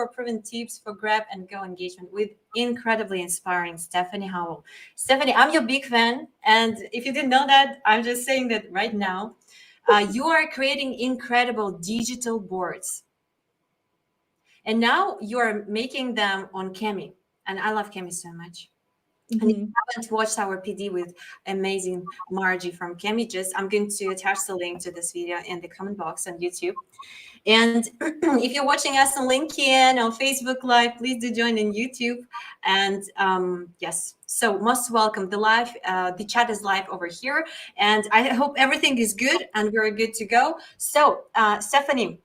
4 proven tips for grab and go engagement with incredibly inspiring Stephanie Howell. Stephanie, I'm your big fan. And if you didn't know that, I'm just saying that right now. You are creating incredible digital boards. And now you are making them on Cami. And I love Cami so much. And if you haven't watched our PD with amazing Margie from Cami, I'm going to attach the link to this video in the comment box on YouTube. And if you're watching us on LinkedIn or Facebook Live, please do join in YouTube. And yes, so most welcome. The chat is live over here. And I hope everything is good and we're good to go. So Stephanie,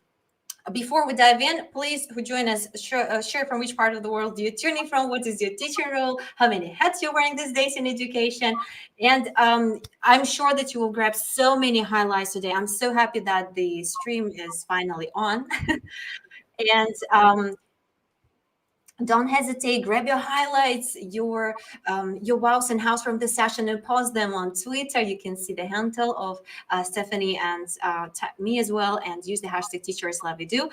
before we dive in, please, who join us, share from which part of the world you're tuning from, what is your teaching role, how many hats you're wearing these days in education. And I'm sure that you will grab so many highlights today. I'm so happy that the stream is finally on. And don't hesitate, grab your highlights, your wows and hows from the session and post them on Twitter. You can see the handle of Stephanie and tag me as well, and use the hashtag #TeachersLoveYouDo.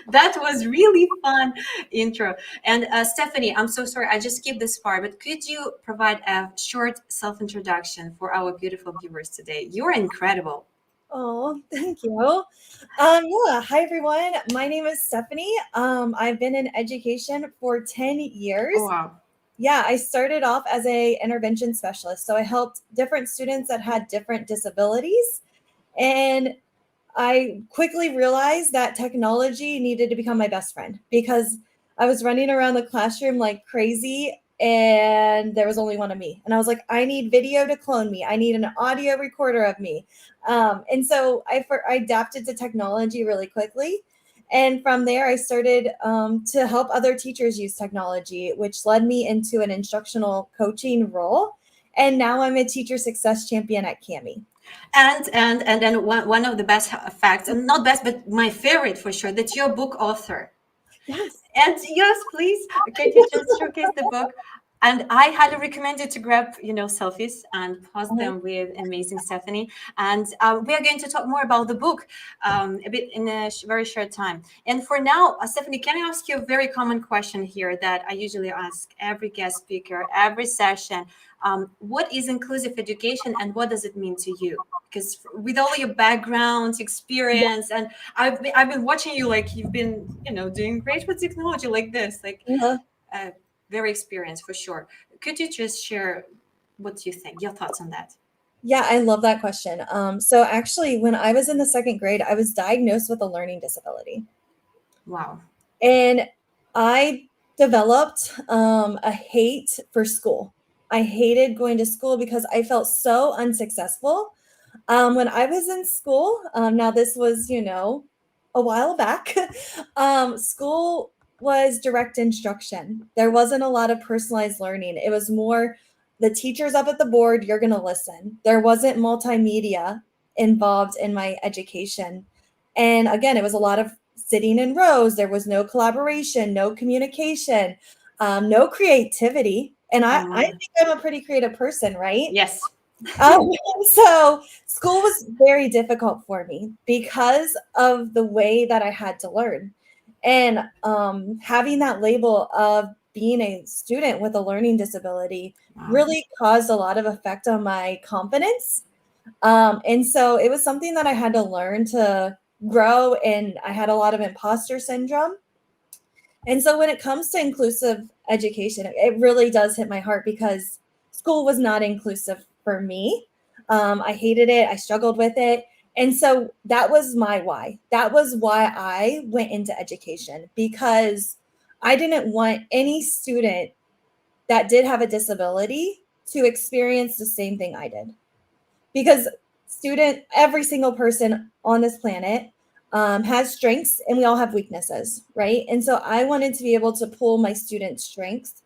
That was really fun intro. And Stephanie, I'm so sorry, I just skipped this part, but could you provide a short self-introduction for our beautiful viewers today? You're incredible. Oh, thank you. Yeah, hi everyone. My name is Stephanie. I've been in education for 10 years. Oh, wow. Yeah, I started off as a intervention specialist. So I helped different students that had different disabilities. And I quickly realized that technology needed to become my best friend because I was running around the classroom like crazy and there was only one of me. And I was like, I need video to clone me. I need an audio recorder of me. And so I adapted to technology really quickly. And from there, I started to help other teachers use technology, which led me into an instructional coaching role. And now I'm a teacher success champion at Cami. And then one of the best facts, and not best, but my favorite for sure, that you're a book author. Yes. And yes, please, can you just showcase the book? And I highly recommend you to grab, selfies and post them with amazing Stephanie. And we are going to talk more about the book a bit in a very short time. And for now, Stephanie, can I ask you a very common question here that I usually ask every guest speaker, every session? What is inclusive education and what does it mean to you? Because with all your background, experience, and I've been watching you, like you've been, doing great with technology like this, like very experienced for sure. Could you just share what you think, your thoughts on that? Yeah, I love that question. So actually, when I was in the 2nd grade, I was diagnosed with a learning disability. Wow. And I developed a hate for school. I hated going to school because I felt so unsuccessful. When I was in school, now this was, a while back, school was direct instruction. There wasn't a lot of personalized learning. It was more the teacher's up at the board, you're going to listen. There wasn't multimedia involved in my education. And again, it was a lot of sitting in rows. There was no collaboration, no communication, no creativity. And I think I'm a pretty creative person, right? Yes. So school was very difficult for me because of the way that I had to learn. And having that label of being a student with a learning disability really caused a lot of effect on my confidence. And so it was something that I had to learn to grow, and I had a lot of imposter syndrome. And so when it comes to inclusive education, it really does hit my heart because school was not inclusive for me. I hated it. I struggled with it. And so that was my why. That was why I went into education, because I didn't want any student that did have a disability to experience the same thing I did. Because every single person on this planet has strengths, and we all have weaknesses, right? And so I wanted to be able to pull my students' strengths.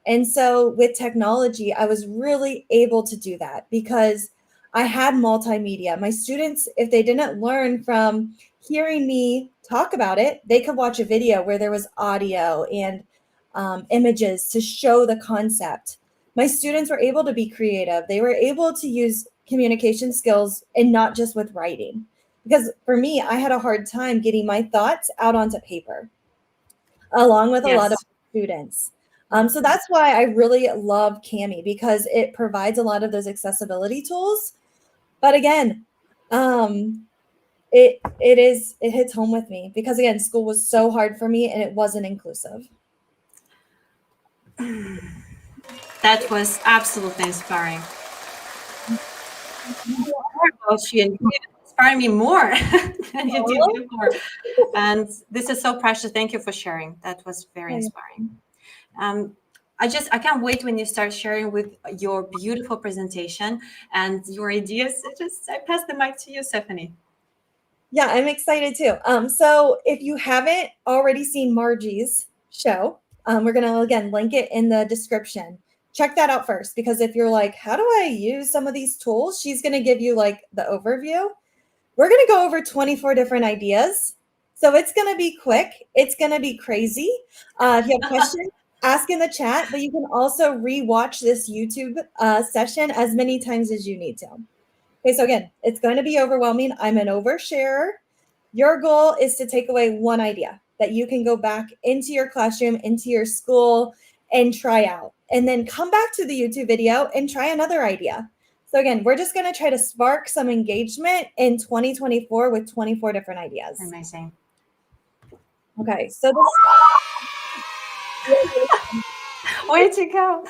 And so with technology, I was really able to do that because I had multimedia. My students, if they didn't learn from hearing me talk about it, they could watch a video where there was audio and images to show the concept. My students were able to be creative. They were able to use communication skills, and not just with writing. Because for me, I had a hard time getting my thoughts out onto paper. along with a lot of Yes. students. So that's why I really love Cami, because it provides a lot of those accessibility tools. But again, it hits home with me because again, school was so hard for me and it wasn't inclusive. That was absolutely inspiring. More about you, and you inspire me more than you did before. And this is so precious. Thank you for sharing. That was very inspiring. Um, I can't wait when you start sharing with your beautiful presentation and your ideas. I pass the mic to you, Stephanie. Yeah, I'm excited too. So if you haven't already seen Margie's show, we're gonna again link it in the description. Check that out first, because if you're like, how do I use some of these tools? She's gonna give you like the overview. We're gonna go over 24 different ideas. So it's gonna be quick, it's gonna be crazy. If you have questions, ask in the chat, but you can also re-watch this YouTube session as many times as you need to. Okay, so again, it's going to be overwhelming. I'm an oversharer. Your goal is to take away one idea that you can go back into your classroom, into your school, and try out. And then come back to the YouTube video and try another idea. So again, we're just going to try to spark some engagement in 2024 with 24 different ideas. Amazing. Okay, so way to go.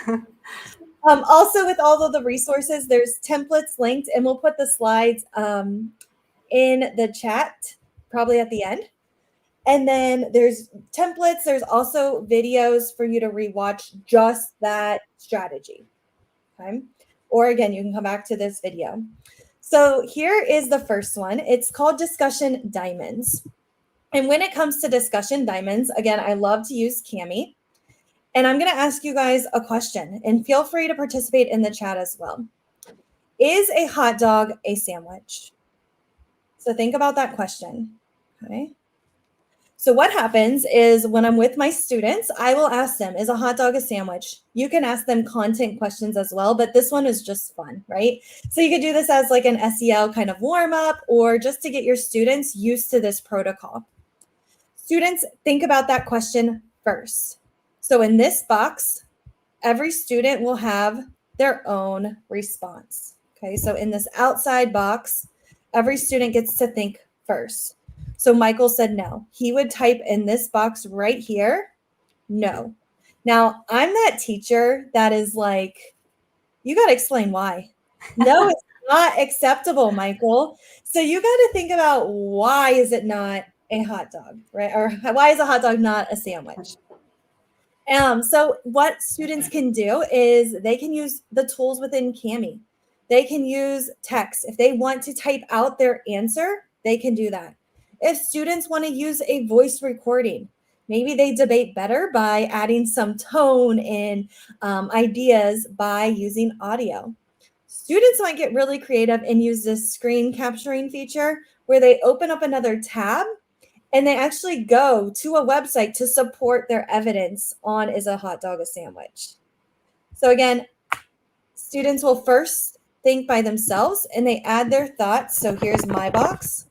Also, with all of the resources, there's templates linked, and we'll put the slides in the chat probably at the end. And then there's templates. There's also videos for you to rewatch just that strategy. Okay. Or again, you can come back to this video. So here is the first one. It's called Discussion Diamonds. And when it comes to discussion diamonds, again, I love to use Cami. And I'm going to ask you guys a question, and feel free to participate in the chat as well. Is a hot dog a sandwich? So think about that question. Okay. So what happens is when I'm with my students, I will ask them, is a hot dog a sandwich? You can ask them content questions as well, but this one is just fun, right? So you could do this as like an SEL kind of warm up, or just to get your students used to this protocol. Students, think about that question first. So in this box, every student will have their own response. Okay, so in this outside box, every student gets to think first. So Michael said no. He would type in this box right here, no. Now, I'm that teacher that is like, you got to explain why. No, it's not acceptable, Michael. So you got to think about, why is it not a hot dog, right? Or why is a hot dog not a sandwich? So what students can do is they can use the tools within Cami. They can use text. If they want to type out their answer, they can do that. If students want to use a voice recording, maybe they debate better by adding some tone and ideas by using audio. Students might get really creative and use this screen capturing feature where they open up another tab and they actually go to a website to support their evidence on, is a hot dog a sandwich? So again, students will first think by themselves and they add their thoughts. So here's my box.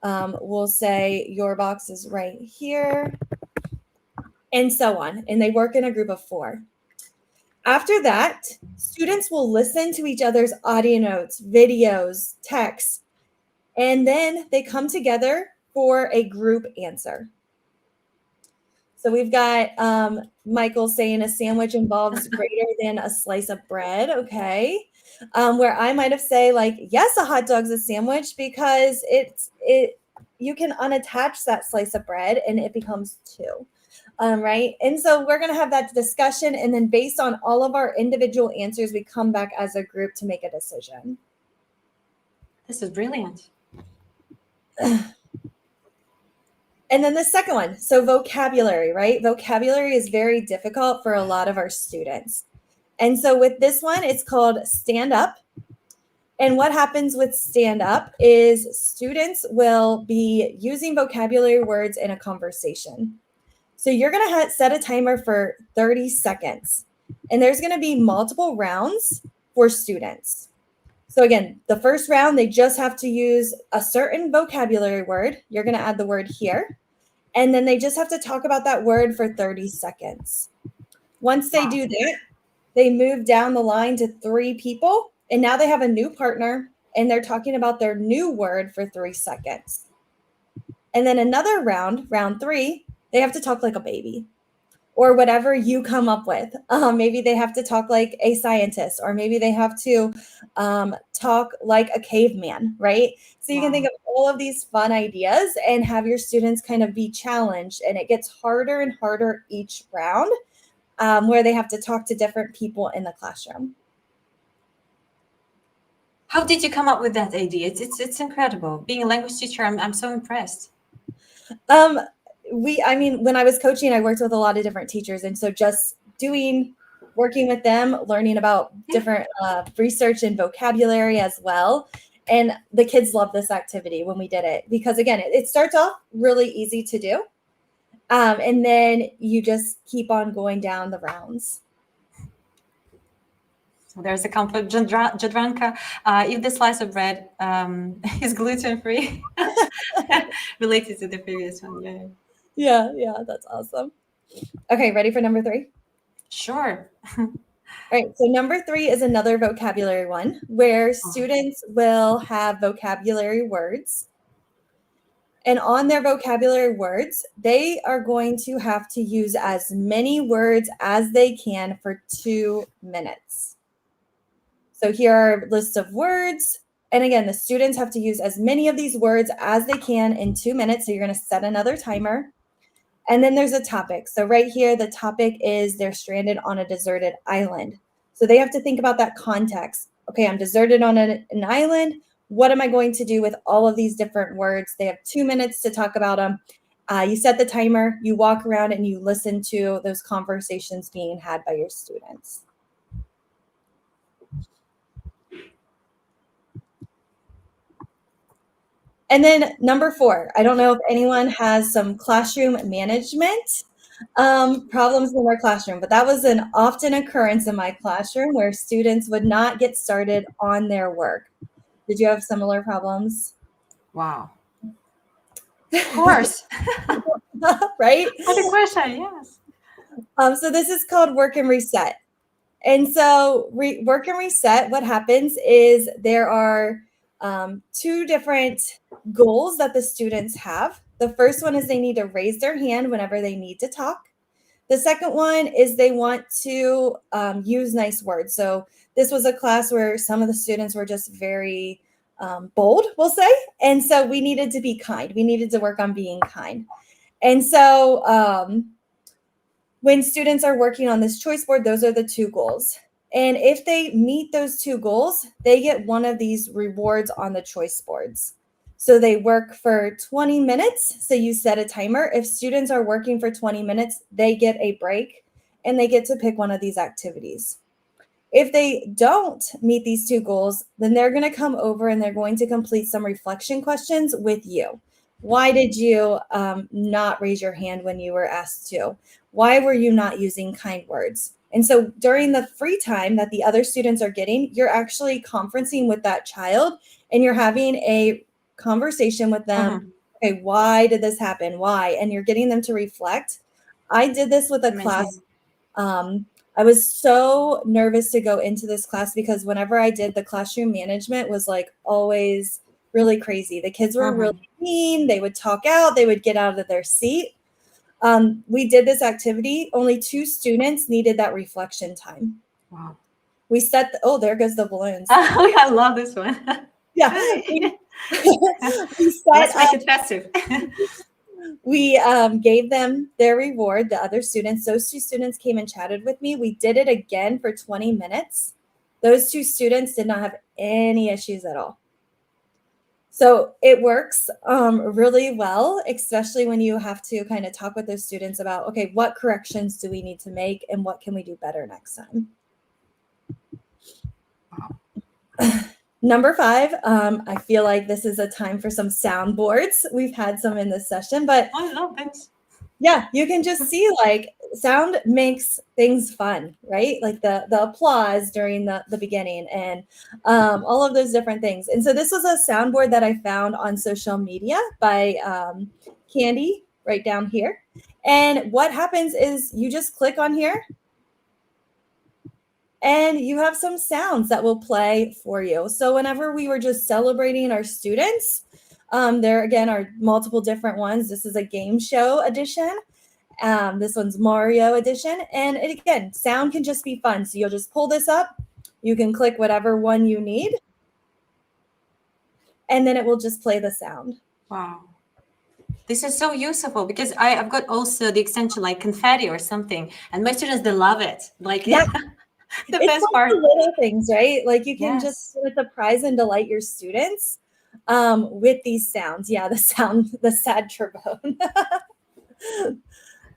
We'll say your box is right here, and so on. And they work in a group of 4. After that, students will listen to each other's audio notes, videos, texts, and then they come together for a group answer. So we've got Michael saying a sandwich involves greater than a slice of bread. Okay. Where I might have say like, yes, a hot dog's a sandwich because you can unattach that slice of bread and it becomes 2. Right. And so we're going to have that discussion. And then based on all of our individual answers, we come back as a group to make a decision. This is brilliant. And then the second one, so vocabulary, right? Vocabulary is very difficult for a lot of our students. And so with this one, it's called Stand Up. And what happens with Stand Up is students will be using vocabulary words in a conversation. So you're going to set a timer for 30 seconds. And there's going to be multiple rounds for students. So again, the first round, they just have to use a certain vocabulary word. You're going to add the word here. And then they just have to talk about that word for 30 seconds. Once they do that, they move down the line to 3 people, and now they have a new partner, and they're talking about their new word for 3 seconds. And then another round, round 3, they have to talk like a baby or whatever you come up with. Maybe they have to talk like a scientist, or maybe they have to talk like a caveman, right? So you can think of all of these fun ideas and have your students kind of be challenged, and it gets harder and harder each round, where they have to talk to different people in the classroom. How did you come up with that idea? It's incredible. Being a language teacher, I'm so impressed. When I was coaching, I worked with a lot of different teachers. And so just working with them, learning about different research and vocabulary as well. And the kids love this activity when we did it, because again, it starts off really easy to do. And then you just keep on going down the rounds. So there's a comfort, Jadranka. If the slice of bread is gluten-free, related to the previous one, Yeah, that's awesome. Okay, ready for number 3? Sure. All right, so number 3 is another vocabulary one where students will have vocabulary words. And on their vocabulary words, they are going to have to use as many words as they can for 2 minutes. So here are lists of words. And again, the students have to use as many of these words as they can in 2 minutes. So you're going to set another timer. And then there's a topic. So right here, the topic is they're stranded on a deserted island. So they have to think about that context. Okay, I'm deserted on an island. What am I going to do with all of these different words? They have 2 minutes to talk about them. You set the timer, you walk around, and you listen to those conversations being had by your students. And then number 4, I don't know if anyone has some classroom management problems in their classroom, but that was an often occurrence in my classroom where students would not get started on their work. Did you have similar problems? Wow. Of course. Right? What a question, yes. So this is called work and reset. And so work and reset, what happens is there are 2 different goals that the students have. The first one is they need to raise their hand whenever they need to talk. The second one is they want to use nice words. So this was a class where some of the students were just very bold, we'll say. And so we needed to be kind. We needed to work on being kind. And so when students are working on this choice board, those are the 2 goals. And if they meet those 2 goals, they get one of these rewards on the choice boards. So they work for 20 minutes. So you set a timer. If students are working for 20 minutes, they get a break and they get to pick one of these activities. If they don't meet these 2 goals, then they're going to come over and they're going to complete some reflection questions with you. Why did you not raise your hand when you were asked to? Why were you not using kind words? And so during the free time that the other students are getting, you're actually conferencing with that child and you're having a conversation with them. Okay, why did this happen? Why? And you're getting them to reflect. I did this with a class. I was so nervous to go into this class because whenever I did, the classroom management was like always really crazy. The kids were really mean. They would talk out. They would get out of their seat. We did this activity. Only 2 students needed that reflection time. Wow. We set, there goes the balloons. Oh, I love this one. Yeah. Let's make it festive. We gave them their reward, the other students. Those 2 students came and chatted with me. We did it again for 20 minutes. Those 2 students did not have any issues at all. So it works really well, especially when you have to kind of talk with those students about, okay, what corrections do we need to make and what can we do better next time? Number 5, I feel like this is a time for some soundboards. We've had some in this session, but I love this. Yeah, you can just see like sound makes things fun, right? Like the applause during the beginning and all of those different things. And so this was a soundboard that I found on social media by Candy right down here. And what happens is you just click on here and you have some sounds that will play for you. So whenever we were just celebrating our students, there again are multiple different ones. This is a game show edition. This one's Mario edition. And again, sound can just be fun. So you'll just pull this up. You can click whatever one you need. And then it will just play the sound. Wow. This is so useful because I've got also the extension like confetti or something, and my students, they love it. Like, yeah. The it's best like part. The little things, right? Like you can Yes. just surprise and delight your students with these sounds. Yeah, the sad trombone.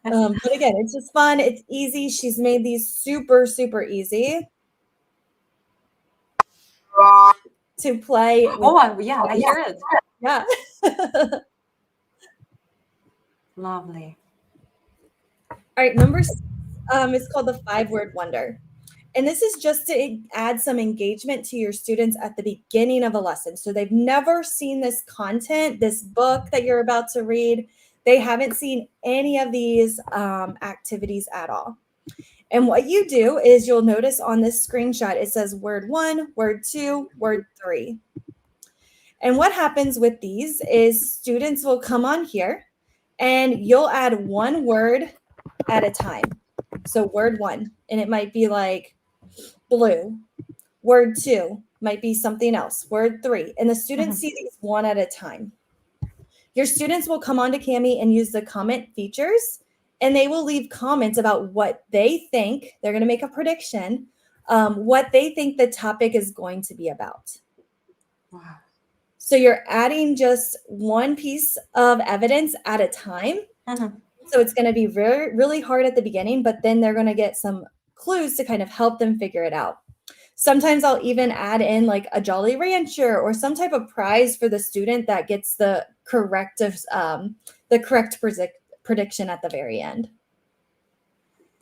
But again, it's just fun. It's easy. She's made these super, super easy to play. Oh, yeah, I hear it. Yeah. Lovely. All right, number 6 is called the 5-word wonder. And this is just to add some engagement to your students at the beginning of a lesson. So they've never seen this content, this book that you're about to read. They haven't seen any of these activities at all. And what you do is you'll notice on this screenshot, it says word 1, word 2, word 3. And what happens with these is students will come on here and you'll add one word at a time. So word 1, and it might be like blue. Word 2 might be something else. Word 3. And the students see these one at a time. Your students will come onto Cami and use the comment features, and they will leave comments about what they think. They're going to make a prediction, what they think the topic is going to be about. Wow. So you're adding just one piece of evidence at a time. So it's going to be really hard at the beginning, but then they're going to get some clues to kind of help them figure it out. Sometimes I'll even add in like a Jolly Rancher or some type of prize for the student that gets the correct prediction at the very end.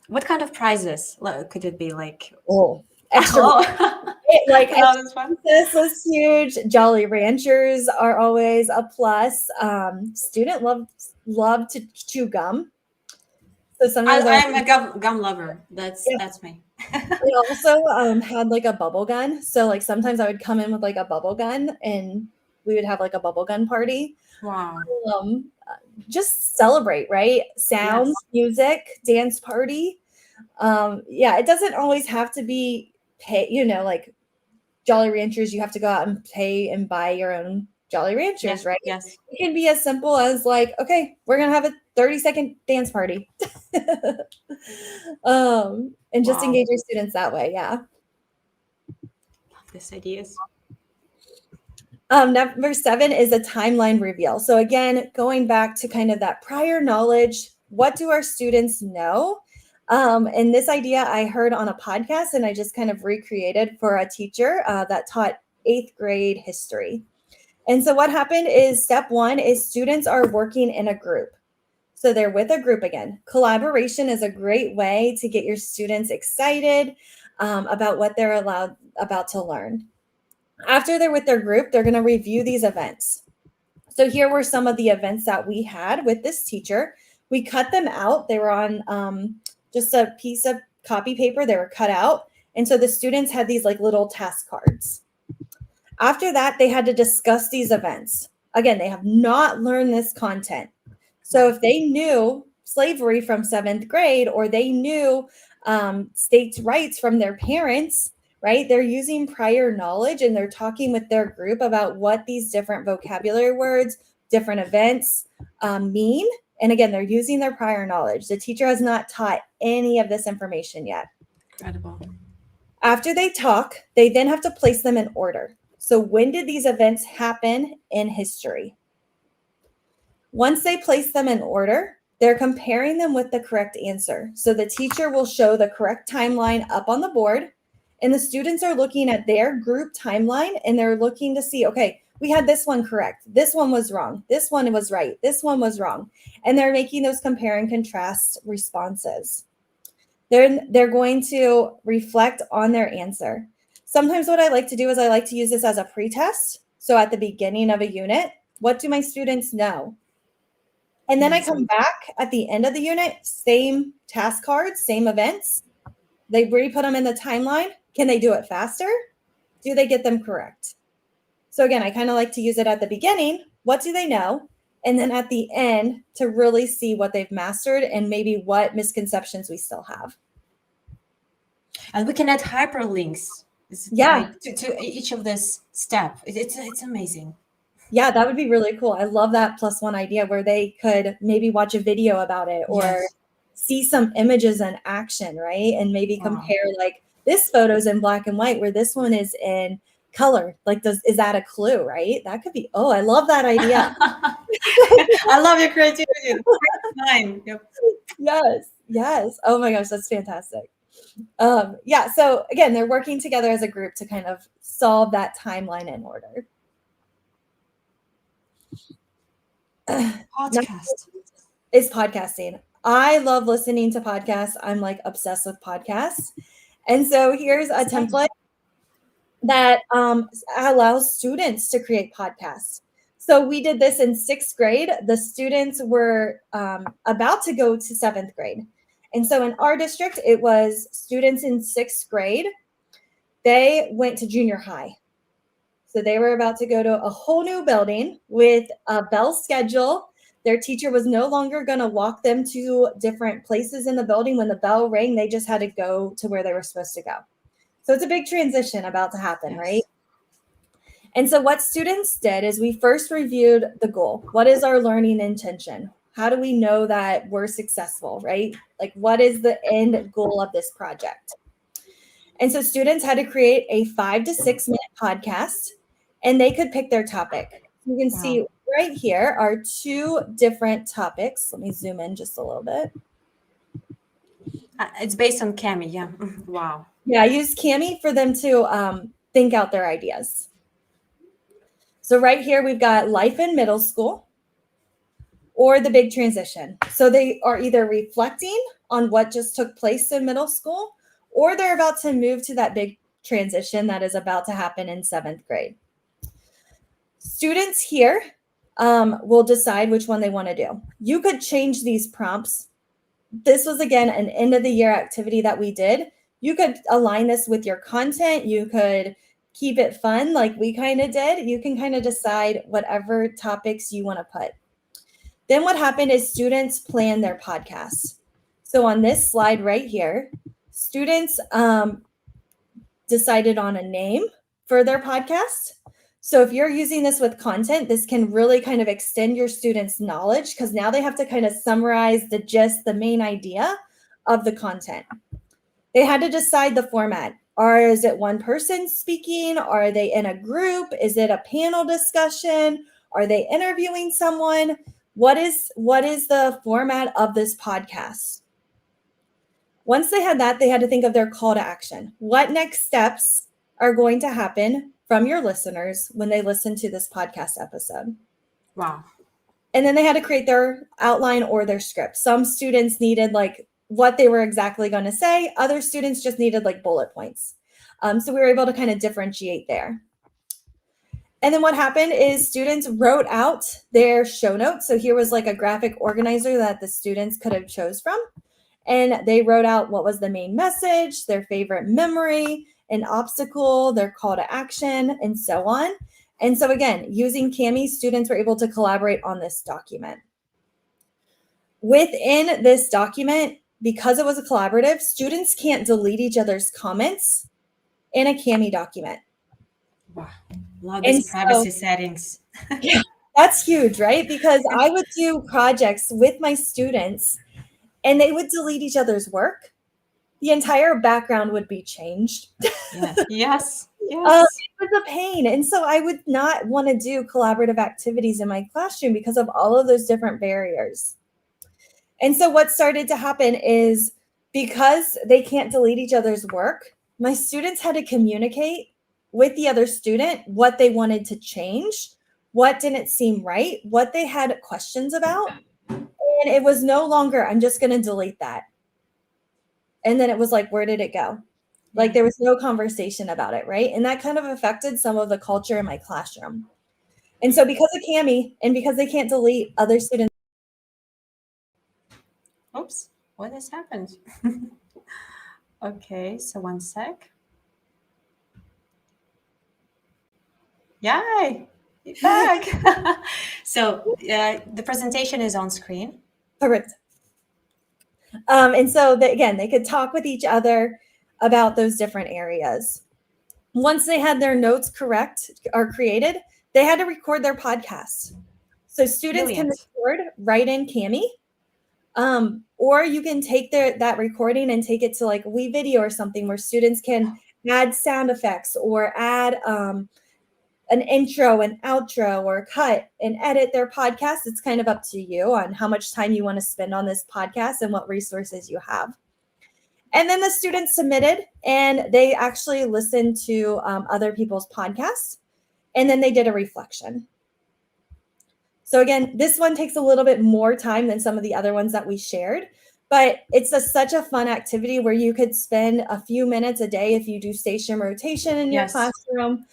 What kind of prizes could it be? Like, extra. Like this was huge. Jolly Ranchers are always a plus. Student love to chew gum. So sometimes I'm a gum lover. That's me. We also had like a bubble gun. So like sometimes I would come in with like a bubble gun and we would have like a bubble gun party. Wow. Just celebrate, right? Sounds, music, dance party. It doesn't always have to be like Jolly Ranchers. You have to go out and pay and buy your own Jolly Ranchers, right? Yes. It can be as simple as like, okay, we're gonna have a 30-second dance party. And just engage your students that way. Yeah. Love these ideas. Number 7 is a timeline reveal. So again, going back to kind of that prior knowledge, what do our students know? And this idea I heard on a podcast and I just kind of recreated for a teacher that taught 8th grade history. And so what happened is step 1 is students are working in a group. So they're with a group again. Collaboration is a great way to get your students excited about what they're about to learn. After they're with their group, they're going to review these events. So here were some of the events that we had with this teacher. We cut them out. They were on just a piece of copy paper. They were cut out. And so the students had these like little task cards. After that, they had to discuss these events. Again, they have not learned this content. So if they knew slavery from 7th grade or they knew states' rights from their parents, right, they're using prior knowledge and they're talking with their group about what these different vocabulary words, different events mean. And again, they're using their prior knowledge. The teacher has not taught any of this information yet. Incredible. After they talk, they then have to place them in order. So when did these events happen in history? Once they place them in order, they're comparing them with the correct answer. So the teacher will show the correct timeline up on the board, and the students are looking at their group timeline, and they're looking to see, okay, we had this one correct. This one was wrong. This one was right. This one was wrong. And they're making those compare and contrast responses. They're going to reflect on their answer. Sometimes what I like to do is I like to use this as a pretest. So at the beginning of a unit, what do my students know? And then I Yes. come back at the end of the unit, same task cards, same events. They re-put them in the timeline. Can they do it faster? Do they get them correct? So again, I kind of like to use it at the beginning. What do they know? And then at the end to really see what they've mastered and maybe what misconceptions we still have. And we can add hyperlinks. Yeah. Like to each of this step. It's amazing. Yeah, that would be really cool. I love that +1 idea where they could maybe watch a video about it or Yes. see some images in action, right? And maybe Wow. compare like this photo's in black and white where this one is in color. Like, is that a clue, right? That could be, oh, I love that idea. I love your creativity. Fine. Yep. Yes, yes. Oh my gosh, that's fantastic. Yeah, so again, they're working together as a group to kind of solve that timeline in order. Podcast. Is podcasting. I love listening to podcasts. I'm like obsessed with podcasts. And so here's a template that allows students to create podcasts. So we did this in 6th grade. The students were about to go to 7th grade. And so in our district, it was students in 6th grade. They went to junior high. So they were about to go to a whole new building with a bell schedule. Their teacher was no longer going to walk them to different places in the building. When the bell rang, they just had to go to where they were supposed to go. So it's a big transition about to happen, Yes. right? And so what students did is we first reviewed the goal. What is our learning intention? How do we know that we're successful, right? Like, what is the end goal of this project? And so students had to create a 5 to 6 minute podcast, and they could pick their topic. You can see right here are 2 different topics. Let me zoom in just a little bit. It's based on Cami. Yeah. Wow. Yeah, I used Cami for them to think out their ideas. So right here, we've got life in middle school or the big transition. So they are either reflecting on what just took place in middle school, or they're about to move to that big transition that is about to happen in 7th grade. Students here will decide which one they want to do. You could change these prompts. This was, again, an end of the year activity that we did. You could align this with your content. You could keep it fun like we kind of did. You can kind of decide whatever topics you want to put. Then what happened is students plan their podcasts. So on this slide right here, students decided on a name for their podcast. So if you're using this with content, this can really kind of extend your students' knowledge because now they have to kind of summarize the gist, the main idea of the content. They had to decide the format. Is it one person speaking? Are they in a group? Is it a panel discussion? Are they interviewing someone? What is the format of this podcast? Once they had that, they had to think of their call to action. What next steps are going to happen from your listeners when they listen to this podcast episode? Wow. And then they had to create their outline or their script. Some students needed like what they were exactly going to say. Other students just needed like bullet points. So we were able to kind of differentiate there. And then what happened is students wrote out their show notes. So here was like a graphic organizer that the students could have chose from. And they wrote out what was the main message, their favorite memory, an obstacle, their call to action, and so on. And so again, using Cami, students were able to collaborate on this document. Within this document, because it was a collaborative, students can't delete each other's comments in a Cami document. Wow. Love these privacy settings. Yeah, that's huge, right? Because I would do projects with my students and they would delete each other's work. The entire background would be changed. Yes. It was a pain. And so I would not want to do collaborative activities in my classroom because of all of those different barriers. And so what started to happen is because they can't delete each other's work, my students had to communicate with the other student what they wanted to change, what didn't seem right, what they had questions about. And it was no longer, I'm just going to delete that. And then it was like, where did it go? Like there was no conversation about it, right? And that kind of affected some of the culture in my classroom. And so because of Cami and because they can't delete other students' Oops, what has happened? Okay, so one sec. Yay, back. So the presentation is on screen. Correct. And so again, they could talk with each other about those different areas. Once they had their notes correct or created, they had to record their podcast. So students can Brilliant. record right in Cami, or you can take that recording and take it to like WeVideo or something where students can add sound effects or add an intro and outro or cut and edit their podcast. It's kind of up to you on how much time you want to spend on this podcast and what resources you have. And then the students submitted and they actually listened to other people's podcasts, and then they did a reflection. So again, this one takes a little bit more time than some of the other ones that we shared, but it's such a fun activity where you could spend a few minutes a day if you do station rotation in your classroom,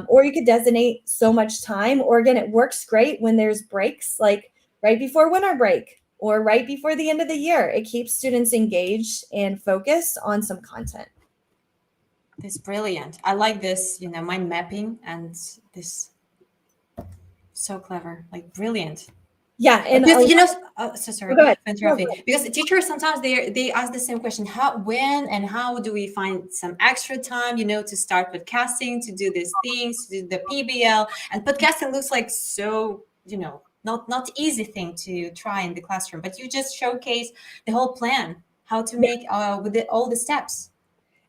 or you could designate so much time. Or again, it works great when there's breaks, like right before winter break or right before the end of the year. It keeps students engaged and focused on some content. It's brilliant. I like this, mind mapping and this. So clever, like brilliant. Yeah, and because so sorry go ahead. for interrupting. Because teachers sometimes they ask the same question: when and how do we find some extra time, to start podcasting, to do these things, to do the PBL, and podcasting looks like so, not easy thing to try in the classroom. But you just showcase the whole plan, how to make with all the steps.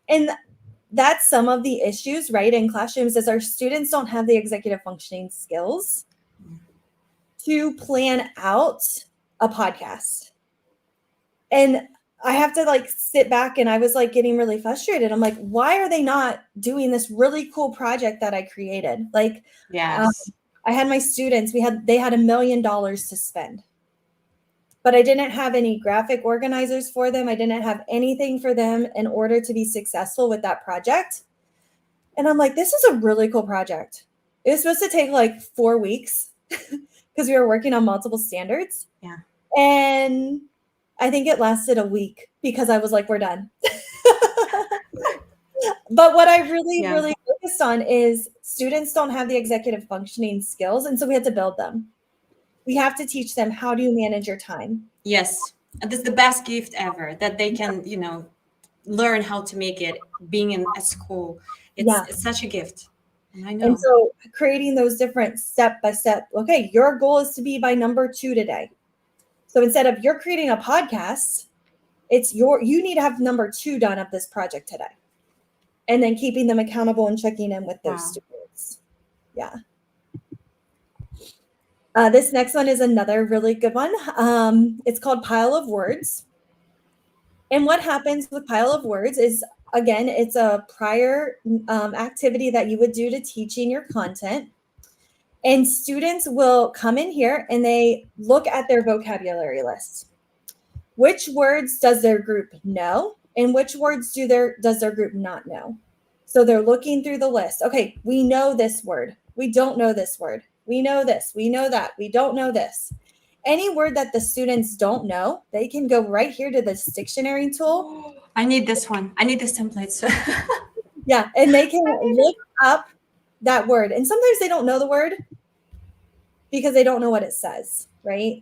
And that's some of the issues, right, in classrooms is our students don't have the executive functioning skills to plan out a podcast. And I have to like sit back, and I was like getting really frustrated. I'm like, why are they not doing this really cool project that I created? Like, yes, I had my students, they had $1 million to spend, but I didn't have any graphic organizers for them. I didn't have anything for them in order to be successful with that project. And I'm like, this is a really cool project. It was supposed to take like 4 weeks because we were working on multiple standards. Yeah. And I think it lasted a week because I was like, we're done. But what I really focused on is students don't have the executive functioning skills. And so we had to build them. We have to teach them, how do you manage your time? Yes. And that's the best gift ever, that they can, learn how to make it being in a school. It's such a gift. I know. And so creating those different step by step, okay, your goal is to be by number 2 today. So instead of you're creating a podcast, you need to have number 2 done of this project today. And then keeping them accountable and checking in with those students. Yeah. This next one is another really good one. It's called Pile of Words. And what happens with Pile of Words is, again, it's a prior activity that you would do to teaching your content. And students will come in here and they look at their vocabulary list. Which words does their group know? And which words does their group not know? So they're looking through the list. Okay, we know this word. We don't know this word. We know this. We know that. We don't know this. Any word that the students don't know, they can go right here to this dictionary tool. I need this one. I need this template. So. Yeah, and they can look up that word. And sometimes they don't know the word because they don't know what it says, right?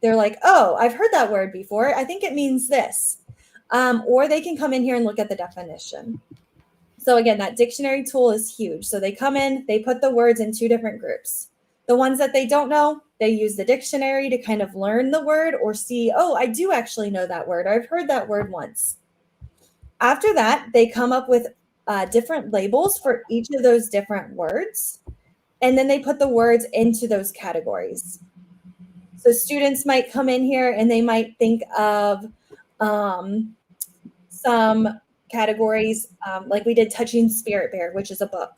They're like, oh, I've heard that word before. I think it means this. Or they can come in here and look at the definition. So again, that dictionary tool is huge. So they come in, they put the words in 2 different groups. The ones that they don't know, they use the dictionary to kind of learn the word or see, oh, I do actually know that word. Or I've heard that word once. After that, they come up with different labels for each of those different words. And then they put the words into those categories. So students might come in here and they might think of some categories, like we did Touching Spirit Bear, which is a book.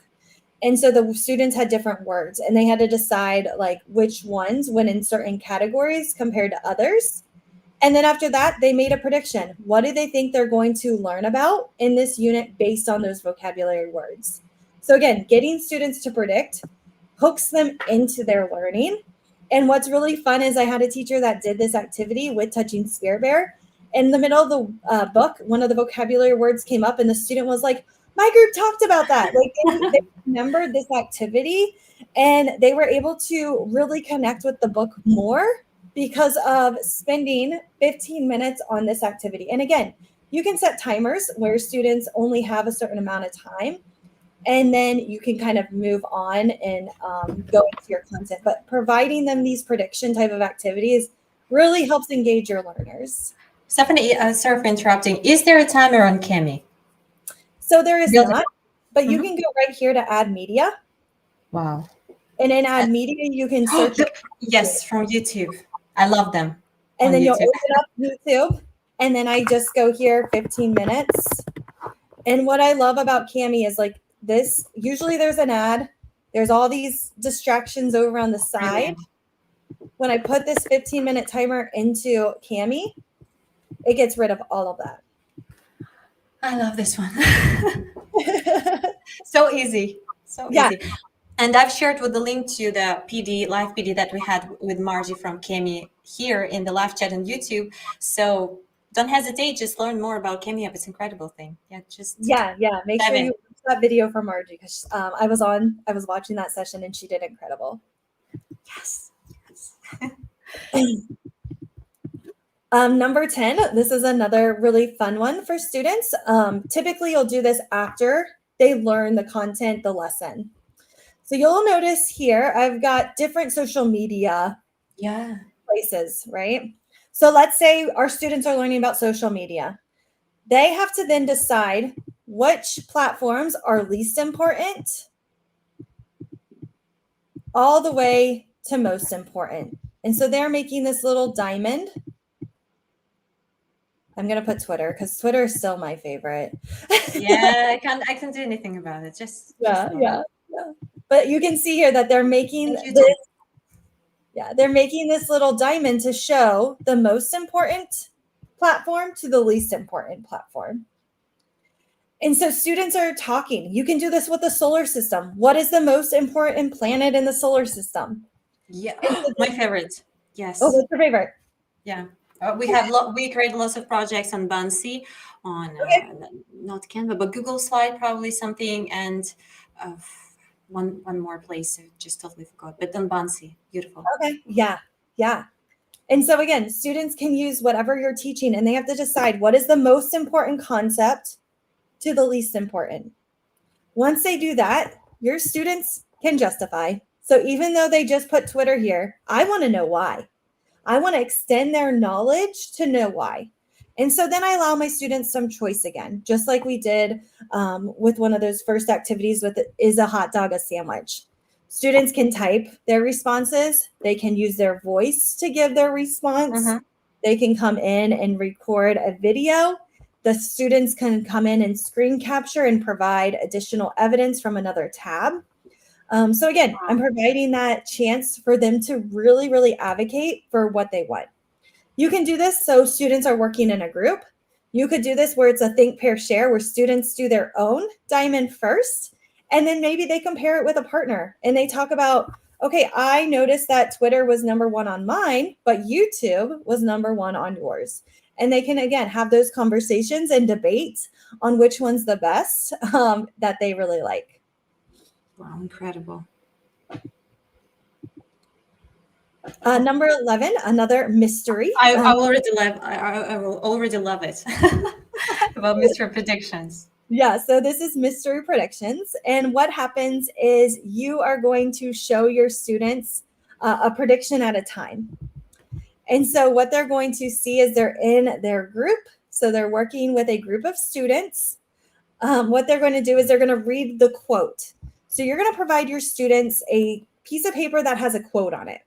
And so the students had different words and they had to decide like which ones went in certain categories compared to others. And then after that, they made a prediction. What do they think they're going to learn about in this unit based on those vocabulary words? So again, getting students to predict hooks them into their learning. And what's really fun is I had a teacher that did this activity with touching Spirit Bear. In the middle of the book, one of the vocabulary words came up, and the student was like, "My group talked about that." Like they remembered this activity, and they were able to really connect with the book more because of spending 15 minutes on this activity. And again, you can set timers where students only have a certain amount of time, and then you can kind of move on and go into your content. But providing them these prediction type of activities really helps engage your learners. Stephanie, sorry for interrupting. Is there a timer on Kami? So there is not, but you Mhm. can go right here to add media. Wow. And in add media, you can search. Yes, from YouTube. I love them. And then YouTube. you'll open up YouTube. And then I just go here 15 minutes. And what I love about Kami is like this, usually there's an ad. There's all these distractions over on the side. Brilliant. When I put this 15-minute timer into Kami, it gets rid of all of that. I love this one. So easy. So Yeah. easy. And I've shared with the link to the PD, live PD that we had with Margie from Kami here in the live chat on YouTube. So don't hesitate, just learn more about Kami Up. It's an incredible thing. Yeah, Make sure you watch that video from Margie, because I was watching that session and she did incredible. Yes. Number 10, this is another really fun one for students. Typically, you'll do this after they learn the content, the lesson. So you'll notice here, I've got different social media places, right? So let's say our students are learning about social media. They have to then decide which platforms are least important all the way to most important. And so they're making this little diamond. I'm going to put Twitter because Twitter is still my favorite. Yeah, I can't do anything about it. Yeah. But you can see here that they're making this. Yeah, they're making this little diamond to show the most important platform to the least important platform. And so students are talking. You can do this with the solar system. What is the most important planet in the solar system? Yeah, my favorite. Yes. Oh, what's your favorite? Yeah. We create lots of projects on Bunsy, on not Canva, but Google Slide, probably something, and one more place I just totally forgot, but on Bunsy. Beautiful. Okay. Yeah. And so again, students can use whatever you're teaching, and they have to decide what is the most important concept to the least important. Once they do that, your students can justify. So even though they just put Twitter here, I want to know why. I want to extend their knowledge to know why. And so then I allow my students some choice again, just like we did with one of those first activities with is a hot dog a sandwich? Students can type their responses. They can use their voice to give their response. They can come in and record a video. The students can come in and screen capture and provide additional evidence from another tab. So again, I'm providing that chance for them to really, really advocate for what they want. You can do this so students are working in a group. You could do this where it's a think, pair, share, where students do their own diamond first, and then maybe they compare it with a partner and they talk about, okay, I noticed that Twitter was number one on mine, but YouTube was number one on yours. And they can, again, have those conversations and debates on which one's the best that they really like. Wow, incredible. Number 11, another mystery. I will already love it. About mystery predictions. Yeah, so this is mystery predictions. And what happens is you are going to show your students a prediction at a time. And so what they're going to see is they're in their group. So they're working with a group of students. What they're going to do is they're going to read the quote. So you're going to provide your students a piece of paper that has a quote on it.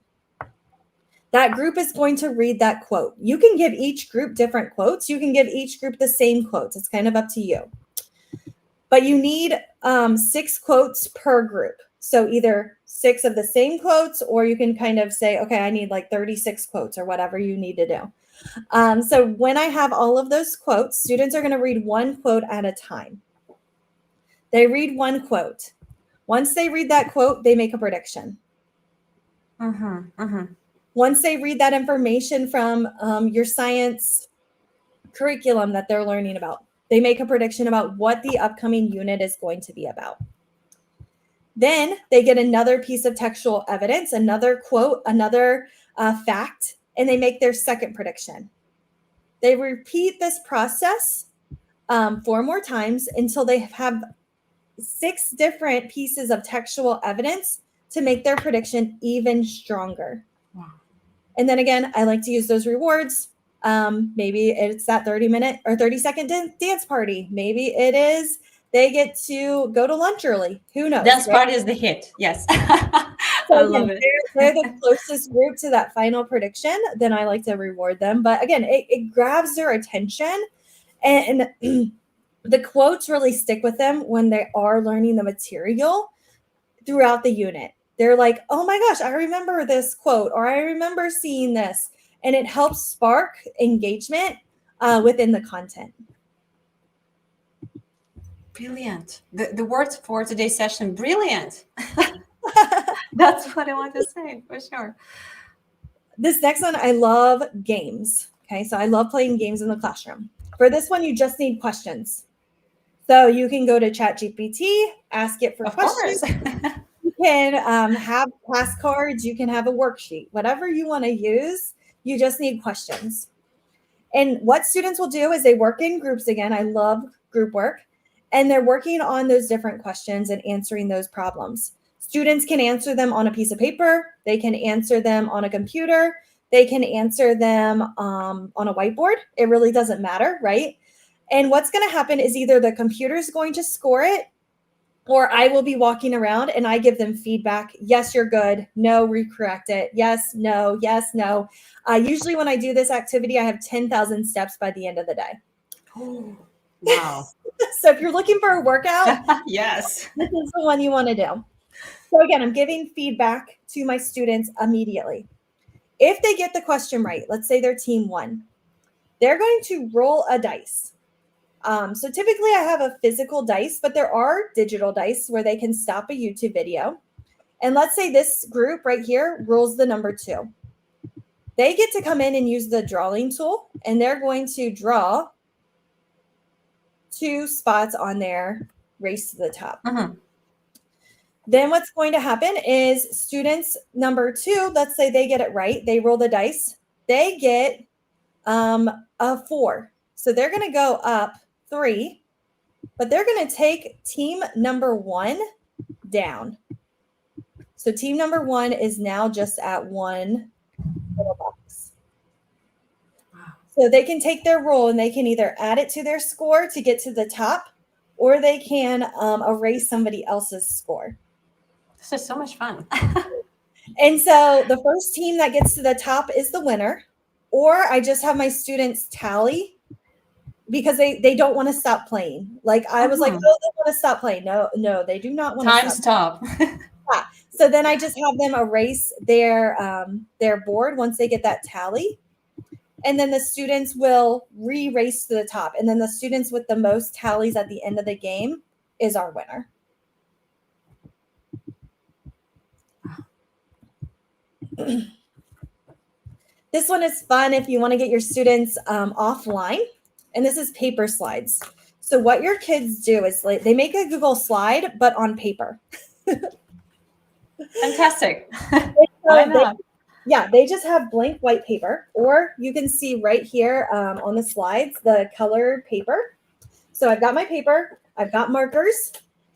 That group is going to read that quote. You can give each group different quotes. You can give each group the same quotes. It's kind of up to you. But you need 6 quotes per group. So either 6 of the same quotes, or you can kind of say, okay, I need like 36 quotes or whatever you need to do. So when I have all of those quotes, students are going to read one quote at a time. They read one quote. Once they read that quote, they make a prediction. Once they read that information from your science curriculum that they're learning about, they make a prediction about what the upcoming unit is going to be about. Then they get another piece of textual evidence, another quote, another fact, and they make their second prediction. They repeat this process 4 more times until they have 6 different pieces of textual evidence to make their prediction even stronger. Wow. And then again, I like to use those rewards. Maybe it's that 30-minute or 30-second dance party. Maybe it is they get to go to lunch early. Who knows? Dance party is the hit. Yes. So I again, love it. they're the closest group to that final prediction. Then I like to reward them. But again, it grabs their attention, and the quotes really stick with them when they are learning the material throughout the unit. They're like, oh my gosh, I remember this quote, or I remember seeing this. And it helps spark engagement within the content. Brilliant. The words for today's session, brilliant. That's what I want to say, for sure. This next one, I love games. Okay, so I love playing games in the classroom. For this one, you just need questions. So you can go to ChatGPT, ask it for questions. You can have class cards. You can have a worksheet. Whatever you want to use, you just need questions. And what students will do is they work in groups again. I love group work. And they're working on those different questions and answering those problems. Students can answer them on a piece of paper. They can answer them on a computer. They can answer them on a whiteboard. It really doesn't matter, right? And what's going to happen is either the computer is going to score it, or I will be walking around and I give them feedback. Yes, you're good. No, recorrect it. Yes, no, yes, no. Usually when I do this activity, I have 10,000 steps by the end of the day. Oh, wow. So if you're looking for a workout, yes, this is the one you want to do. So again, I'm giving feedback to my students immediately. If they get the question right, let's say they're team 1, they're going to roll a dice. So typically I have a physical dice, but there are digital dice where they can stop a YouTube video. And let's say this group right here rolls the number 2. They get to come in and use the drawing tool, and they're going to draw 2 spots on their race to the top. Then what's going to happen is students number 2, let's say they get it right. They roll the dice. They get a 4. So they're going to go up 3, but they're going to take team number 1 down. So team number 1 is now just at 1 little box. So they can take their roll and they can either add it to their score to get to the top, or they can erase somebody else's score. This is so much fun. And so the first team that gets to the top is the winner, or I just have my students tally because they don't want to stop playing. Like I was like, oh, they want to stop playing. No, they do not want to Time stop. Yeah. So then I just have them erase their board once they get that tally. And then the students will re-race to the top. And then the students with the most tallies at the end of the game is our winner. This one is fun if you want to get your students offline. And this is paper slides. So what your kids do is they make a Google slide, but on paper. Fantastic. Why not? They just have blank white paper, or you can see right here on the slides, the color paper. So I've got my paper, I've got markers,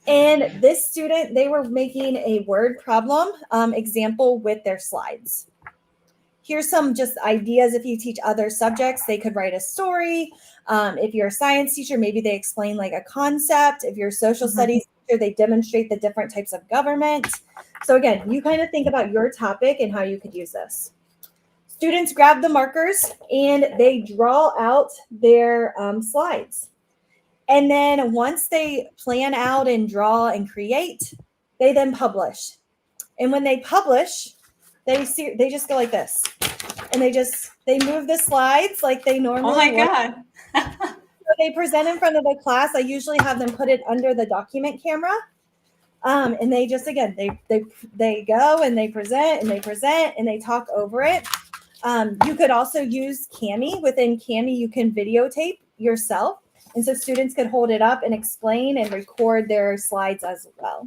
and this student, they were making a word problem example with their slides. Here's some just ideas. If you teach other subjects, they could write a story. If you're a science teacher, maybe they explain like a concept. If you're a social studies teacher, they demonstrate the different types of government. So again, you kind of think about your topic and how you could use this. Students grab the markers and they draw out their slides. And then once they plan out and draw and create, they then publish. And when they publish, they just go like this. And they move the slides like they normally would. Oh my God. So they present in front of the class. I usually have them put it under the document camera. And they just, again, they go and they present and they present and they talk over it. You could also use Cami. Within Cami, you can videotape yourself. And so students could hold it up and explain and record their slides as well.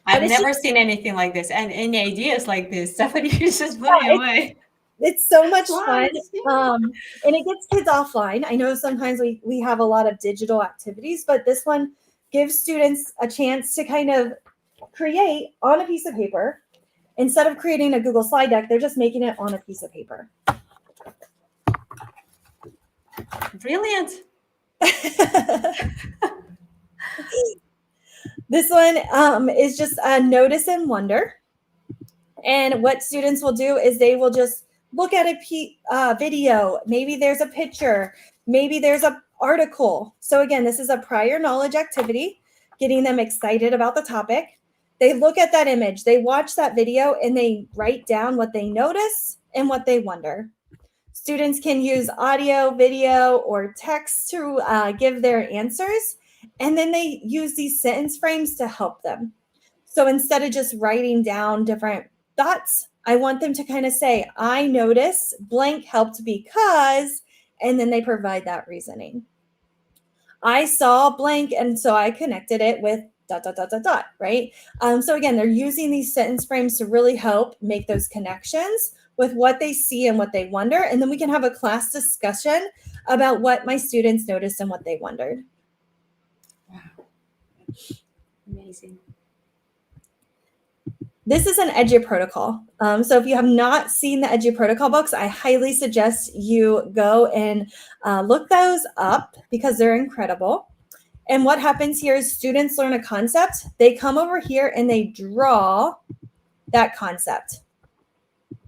I've never seen anything like this, and any ideas like this. Stephanie is just blowing away. It's so much fun. And it gets kids offline. I know sometimes we have a lot of digital activities, but this one gives students a chance to kind of create on a piece of paper. Instead of creating a Google slide deck, they're just making it on a piece of paper. Brilliant. This one is just a notice and wonder. And what students will do is they will just look at a video. Maybe there's a picture. Maybe there's an article. So again, this is a prior knowledge activity, getting them excited about the topic. They look at that image, they watch that video, and they write down what they notice and what they wonder. Students can use audio, video, or text to give their answers. And then they use these sentence frames to help them. So instead of just writing down different thoughts, I want them to kind of say, I notice blank helped because, and then they provide that reasoning. I saw blank, and so I connected it with ... right? So again, they're using these sentence frames to really help make those connections with what they see and what they wonder. And then we can have a class discussion about what my students noticed and what they wondered. Wow. Amazing. This is an Edu protocol. So if you have not seen the Edu protocol books, I highly suggest you go and look those up because they're incredible. And what happens here is students learn a concept. They come over here and they draw that concept.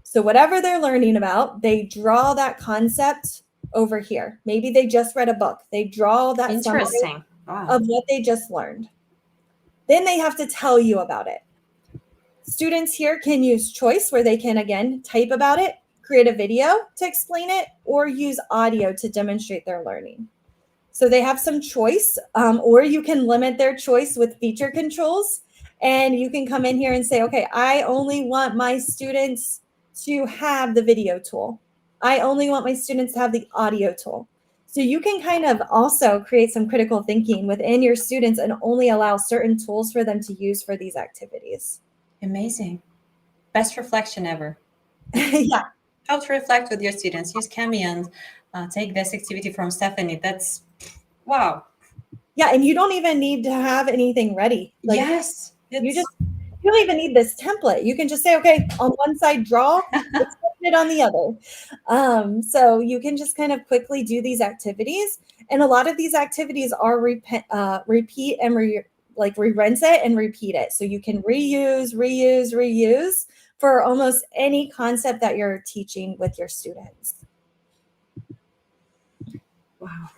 So whatever they're learning about, they draw that concept over here. Maybe they just read a book. They draw that summary of what they just learned. Then they have to tell you about it. Students here can use choice where they can, again, type about it, create a video to explain it, or use audio to demonstrate their learning. So they have some choice, or you can limit their choice with feature controls. And you can come in here and say, okay, I only want my students to have the video tool. I only want my students to have the audio tool. So you can kind of also create some critical thinking within your students and only allow certain tools for them to use for these activities. Amazing. Best reflection ever. Yeah. How to reflect with your students. Use Cami and take this activity from Stephanie. That's wow. Yeah, and you don't even need to have anything ready. Like, yes. You don't even need this template. You can just say, okay, on one side draw, let's put it on the other. So you can just kind of quickly do these activities. And a lot of these activities are repeat and re-rinse it and repeat it. So you can reuse for almost any concept that you're teaching with your students. Wow.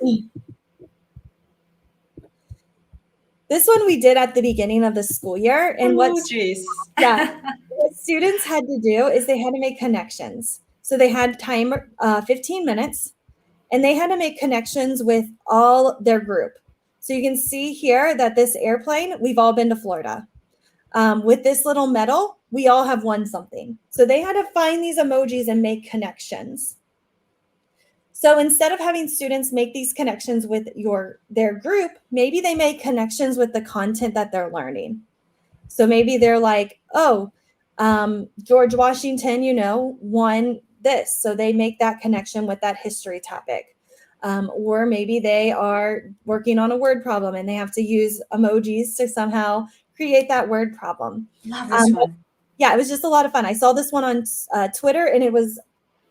This one we did at the beginning of the school year. And what students had to do is they had to make connections. So they had time, 15 minutes, and they had to make connections with all their group. So you can see here that this airplane, we've all been to Florida. With this little medal, we all have won something. So they had to find these emojis and make connections. So instead of having students make these connections with their group, maybe they make connections with the content that they're learning. So maybe they're like, oh, George Washington, won this. So they make that connection with that history topic. Or maybe they are working on a word problem and they have to use emojis to somehow create that word problem. Love this one. Yeah, it was just a lot of fun. I saw this one on Twitter, and it was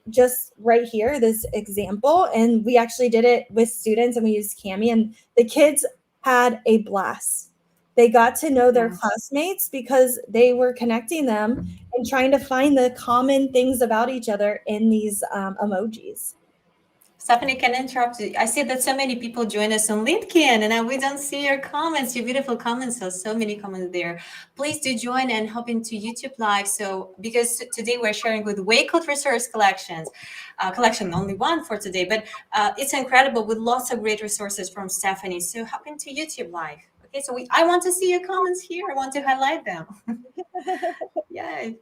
just right here, this example. And we actually did it with students, and we used Cami, and the kids had a blast. They got to know their classmates because they were connecting them and trying to find the common things about each other in these emojis. Stephanie, can I interrupt you? I see that so many people join us on LinkedIn, and we don't see your comments, your beautiful comments. So many comments there. Please do join and hop into YouTube Live. So because today we're sharing with Waycode Resource collection only one for today, but it's incredible with lots of great resources from Stephanie. So hop into YouTube Live. Okay, so I want to see your comments here. I want to highlight them. Yay.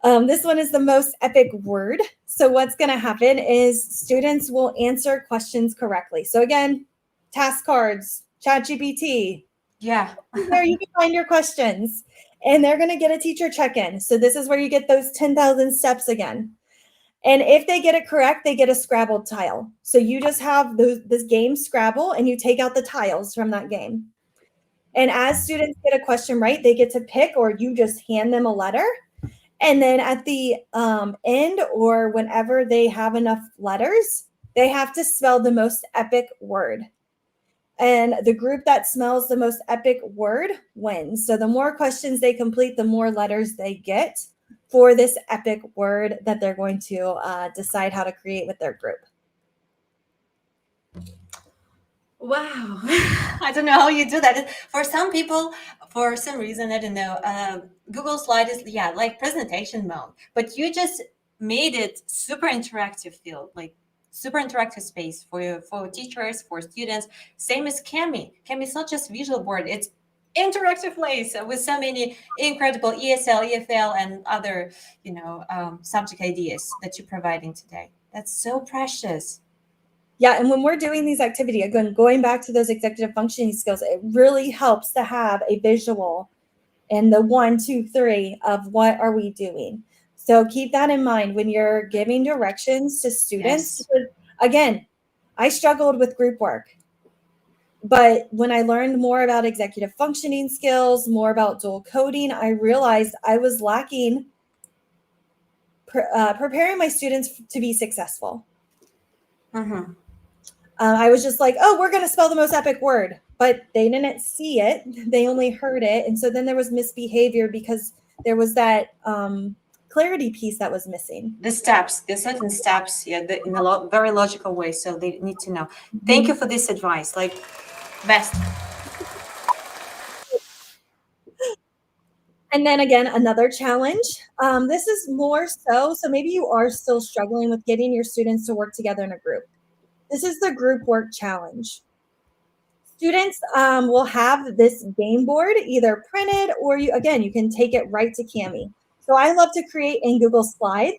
This one is the most epic word. So what's going to happen is students will answer questions correctly. So again, task cards, ChatGPT, Yeah. where you can find your questions, and they're going to get a teacher check-in. So this is where you get those 10,000 steps again. And if they get it correct, they get a Scrabble tile. So you just have this game Scrabble, and you take out the tiles from that game. And as students get a question right, they get to pick, or you just hand them a letter. And then at the end, or whenever they have enough letters, they have to spell the most epic word. And the group that smells the most epic word wins. So the more questions they complete, the more letters they get for this epic word that they're going to decide how to create with their group. Wow. I don't know how you do that. For some people, for some reason, I don't know, Google Slide is, yeah, like presentation mode, but you just made it super interactive field, like super interactive space for teachers, for students. Same as Cami. Cami is not just visual board, it's interactive place with so many incredible ESL, EFL, and other, subject ideas that you're providing today. That's so precious. Yeah, and when we're doing these activities, again, going back to those executive functioning skills, it really helps to have a visual and the 1, 2, 3 of what are we doing. So keep that in mind when you're giving directions to students. Yes. Because again, I struggled with group work. But when I learned more about executive functioning skills, more about dual coding, I realized I was lacking preparing my students to be successful. Mm-hmm. I was just like, oh, we're going to spell the most epic word, but they didn't see it. They only heard it. And so then there was misbehavior because there was that clarity piece that was missing. The steps, the certain steps, yeah, in a very logical way. So they need to know. Thank you for this advice. Like, best. And then again, another challenge. This is more so maybe you are still struggling with getting your students to work together in a group. This is the group work challenge. Students will have this game board either printed or you can take it right to Cami. So I love to create in Google Slides,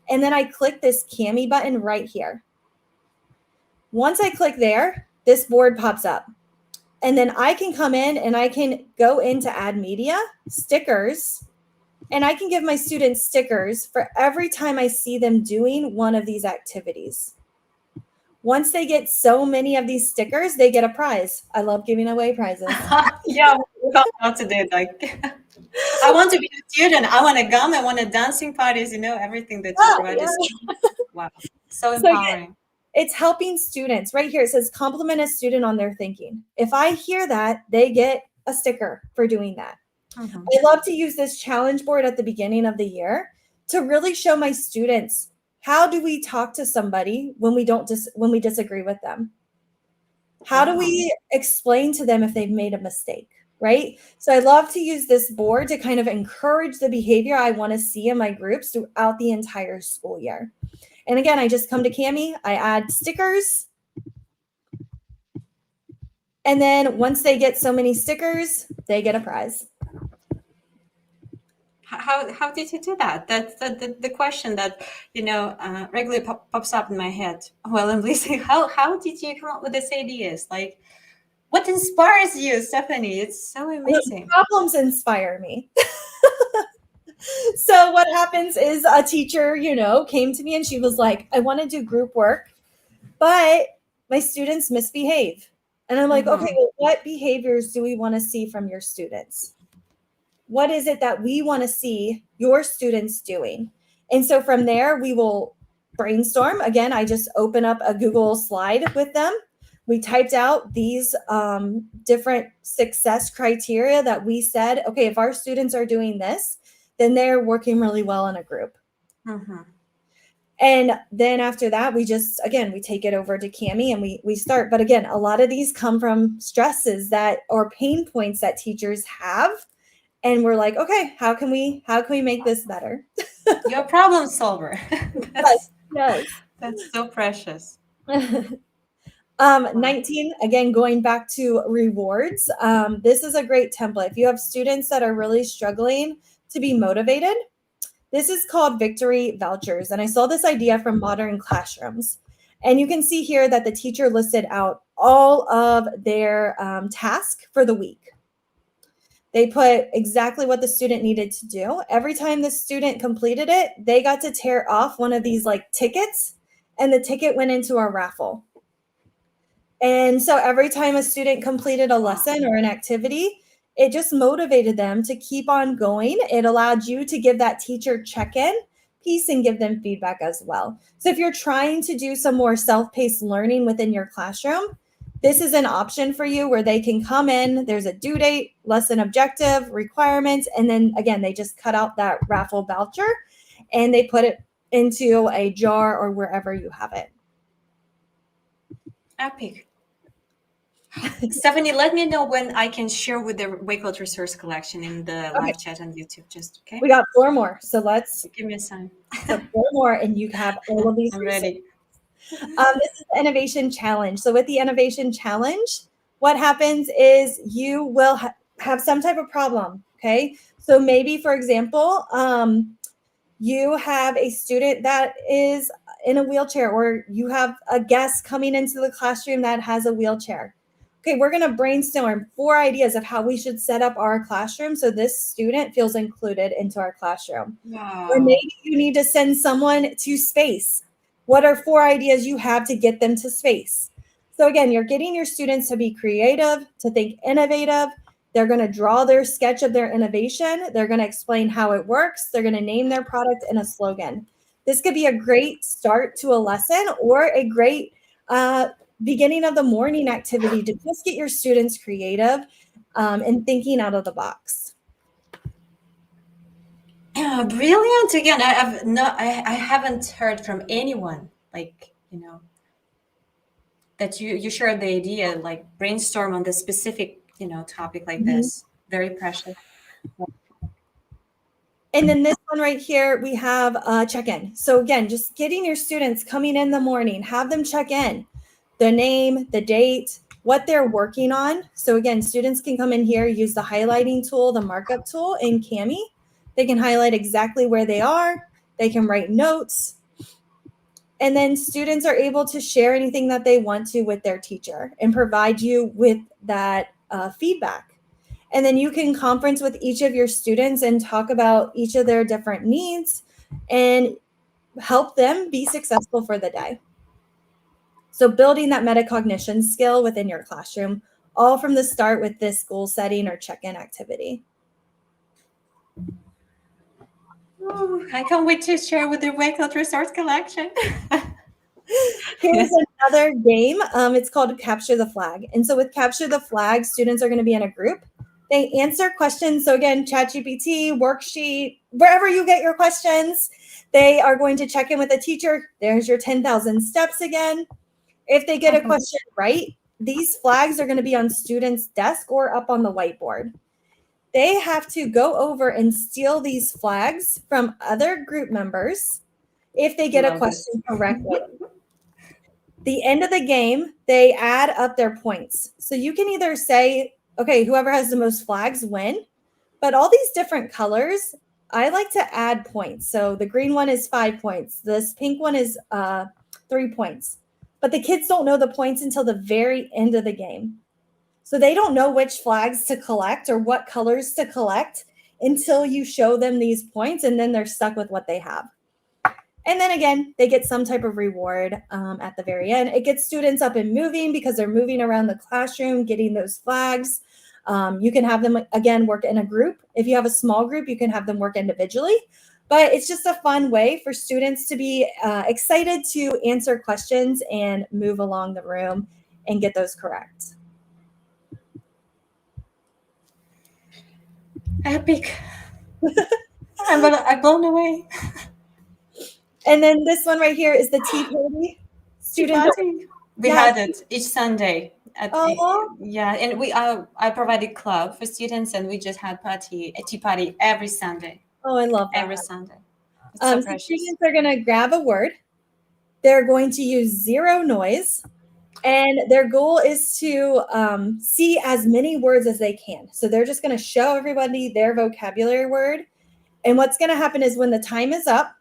and then I click this Cami button right here. Once I click there, this board pops up. And then I can come in and I can go into add media, stickers, and I can give my students stickers for every time I see them doing one of these activities. Once they get so many of these stickers, they get a prize. I love giving away prizes. Yeah, we all know to do like. I want to be a student. I want a gum. I want a dancing parties. Everything that you provide is wow, so empowering. It's helping students. Right here, it says compliment a student on their thinking. If I hear that, they get a sticker for doing that. Mm-hmm. I love to use this challenge board at the beginning of the year to really show my students how do we talk to somebody when we disagree with them? How do we explain to them if they've made a mistake? Right? So I love to use this board to kind of encourage the behavior I want to see in my groups throughout the entire school year. And again, I just come to Cami, I add stickers. And then once they get so many stickers, they get a prize. How did you do that? That's the question that regularly pops up in my head. Well, I'm listening. How did you come up with these ideas? Like, what inspires you, Stephanie? It's so amazing. Problems inspire me. So what happens is a teacher, came to me and she was like, I want to do group work, but my students misbehave. And I'm like, okay, well, what behaviors do we want to see from your students? What is it that we want to see your students doing? And so from there, we will brainstorm. Again, I just open up a Google slide with them. We typed out these different success criteria that we said, okay, if our students are doing this, then they're working really well in a group. Mm-hmm. And then after that, we take it over to Cami and we start. But again, a lot of these come from stresses or pain points that teachers have. And we're like, okay, how can we make this better? You're a problem solver. Yes. That's so precious. 19, again, going back to rewards. This is a great template. If you have students that are really struggling to be motivated, this is called victory vouchers. And I saw this idea from Modern Classrooms. And you can see here that the teacher listed out all of their tasks for the week. They put exactly what the student needed to do. Every time the student completed it, they got to tear off one of these like tickets, and the ticket went into a raffle. And so every time a student completed a lesson or an activity, it just motivated them to keep on going. It allowed you to give that teacher check-in piece and give them feedback as well. So if you're trying to do some more self-paced learning within your classroom, this is an option for you where they can come in, there's a due date, lesson objective, requirements, and then again, they just cut out that raffle voucher and they put it into a jar or wherever you have it. Epic. Stephanie, let me know when I can share with the Wakefield Resource Collection in the live chat on YouTube. Just okay. We got 4 more, so let's give me a sign. So 4 more, and you have all of these. I'm ready. This is the Innovation Challenge. So with the Innovation Challenge, what happens is you will have some type of problem. Okay, so maybe, for example, you have a student that is in a wheelchair, or you have a guest coming into the classroom that has a wheelchair. Okay, we're going to brainstorm 4 ideas of how we should set up our classroom so this student feels included into our classroom. Wow. Or maybe you need to send someone to space. What are 4 ideas you have to get them to space? So again, you're getting your students to be creative, to think innovative. They're going to draw their sketch of their innovation. They're going to explain how it works. They're going to name their product and a slogan. This could be a great start to a lesson or a great beginning of the morning activity to just get your students creative and thinking out of the box. Brilliant. Again, I haven't heard from anyone like, that you shared the idea, like brainstorm on the specific, topic like this. Very precious. And then this one right here, we have check-in. So again, just getting your students coming in the morning, have them check in. The name, the date, what they're working on. So again, students can come in here, use the highlighting tool, the markup tool in Kami. They can highlight exactly where they are. They can write notes. And then students are able to share anything that they want to with their teacher and provide you with that feedback. And then you can conference with each of your students and talk about each of their different needs and help them be successful for the day. So building that metacognition skill within your classroom, all from the start with this goal setting or check-in activity. Ooh, I can't wait to share with the Wakefield Resource Collection. Here's another game. It's called Capture the Flag. And so with Capture the Flag, students are going to be in a group. They answer questions. So again, ChatGPT, worksheet, wherever you get your questions, they are going to check in with the teacher. There's your 10,000 steps again. If they get a question right, these flags are going to be on students' desk or up on the whiteboard. They have to go over and steal these flags from other group members if they get a question correctly. The end of the game, they add up their points. So you can either say, okay, whoever has the most flags win, but all these different colors, I like to add points. So the green one is 5 points. This pink one is 3 points. But the kids don't know the points until the very end of the game. So they don't know which flags to collect or what colors to collect until you show them these points, and then they're stuck with what they have. And then again, they get some type of reward at the very end. It gets students up and moving because they're moving around the classroom, getting those flags. You can have them, again, work in a group. If you have a small group, you can have them work individually. But it's just a fun way for students to be excited to answer questions and move along the room and get those correct. Epic. I'm blown away. And then this one right here is the tea party. We had it each Sunday. Yeah, and I provided club for students, and we just had a tea party every Sunday. Oh, I love that. Every Sunday. So students are going to grab a word. They're going to use zero noise. And their goal is to see as many words as they can. So they're just going to show everybody their vocabulary word. And what's going to happen is when the time is up,